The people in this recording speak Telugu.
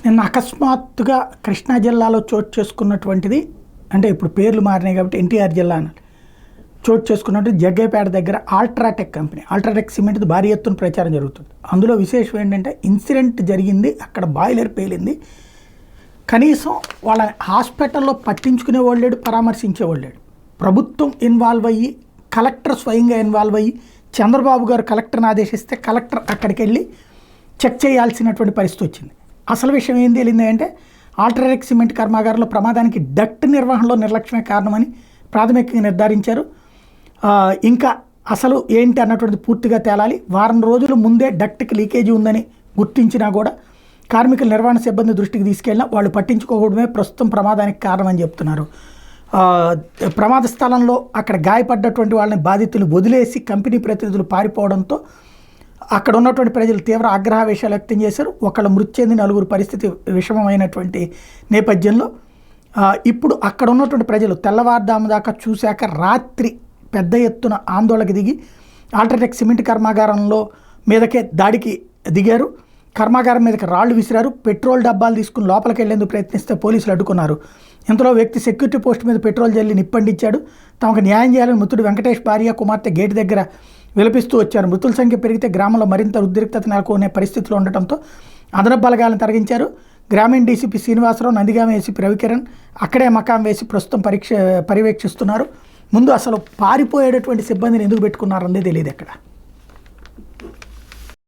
నిన్న అకస్మాత్తుగా కృష్ణా జిల్లాలో చోటు చేసుకున్నటువంటిది, అంటే ఇప్పుడు పేర్లు మారినాయి కాబట్టి ఎన్టీఆర్ జిల్లా అన్నారు, చోటు చేసుకున్నట్టు జగ్గైపేట దగ్గర అల్ట్రాటెక్ కంపెనీ, అల్ట్రాటెక్ సిమెంట్ భారీ ఎత్తున ప్రచారం జరుగుతుంది. అందులో విశేషం ఏంటంటే ఇన్సిడెంట్ జరిగింది, అక్కడ బాయిలర్ పేలింది, కనీసం వాళ్ళ హాస్పిటల్లో పట్టించుకునేవాళ్ళు లేడు, పరామర్శించేవాళ్ళు లేడు. ప్రభుత్వం ఇన్వాల్వ్ అయ్యి, కలెక్టర్ స్వయంగా ఇన్వాల్వ్ అయ్యి, చంద్రబాబు గారు కలెక్టర్ని ఆదేశిస్తే కలెక్టర్ అక్కడికి వెళ్ళి చెక్ చేయాల్సినటువంటి పరిస్థితి వచ్చింది. అసలు విషయం ఏం తేలింది అంటే అల్ట్రాటెక్ సిమెంట్ కర్మాగారంలో ప్రమాదానికి డక్ట్ నిర్వహణలో నిర్లక్ష్యమే కారణమని ప్రాథమికంగా నిర్ధారించారు. ఇంకా అసలు ఏంటి అన్నటువంటిది పూర్తిగా తేలాలి. వారం రోజుల ముందే డక్ట్కి లీకేజీ ఉందని గుర్తించినా కూడా కార్మికుల నిర్వహణ సిబ్బంది దృష్టికి తీసుకెళ్ళినా వాళ్ళు పట్టించుకోవడమే ప్రస్తుతం ప్రమాదానికి కారణమని చెప్తున్నారు. ప్రమాద స్థలంలో అక్కడ గాయపడ్డటువంటి వాళ్ళని బాధితులు వదిలేసి కంపెనీ ప్రతినిధులు పారిపోవడంతో అక్కడ ఉన్నటువంటి ప్రజలు తీవ్ర ఆగ్రహావేశాలు వ్యక్తం చేశారు. ఒకళ్ళు మృతి చెంది నలుగురు పరిస్థితి విషమమైనటువంటి నేపథ్యంలో ఇప్పుడు అక్కడ ఉన్నటువంటి ప్రజలు తెల్లవారుదాము దాకా చూశాక రాత్రి పెద్ద ఎత్తున ఆందోళనకు దిగి అల్ట్రాటెక్ సిమెంట్ కర్మాగారంలో మీదకే దాడికి దిగారు. కర్మాగారం మీదకి రాళ్లు విసిరారు. పెట్రోల్ డబ్బాలు తీసుకుని లోపలికి వెళ్లేందుకు ప్రయత్నిస్తే పోలీసులు అడ్డుకున్నారు. ఇంతలో వ్యక్తి సెక్యూరిటీ పోస్ట్ మీద పెట్రోల్ జల్లి నిప్పండించాడు. తమకు న్యాయం చేయాలని మృతుడు వెంకటేష్ భార్య కుమార్తె గేటు దగ్గర విలపిస్తూ వచ్చారు. మృతుల సంఖ్య పెరిగితే గ్రామంలో మరింత ఉద్రిక్తత నెలకొనే పరిస్థితిలో ఉండటంతో అదనపు బలగాలను తరలించారు. గ్రామీణ డీసీపీ శ్రీనివాసరావు, నందిగామ ఏసీపీ రవికిరణ్ అక్కడే మకాం వేసి ప్రస్తుతం పర్యవేక్షిస్తున్నారు. ముందు అసలు పారిపోయేటటువంటి సిబ్బందిని ఎందుకు పెట్టుకున్నారనేది తెలియదు ఎక్కడ.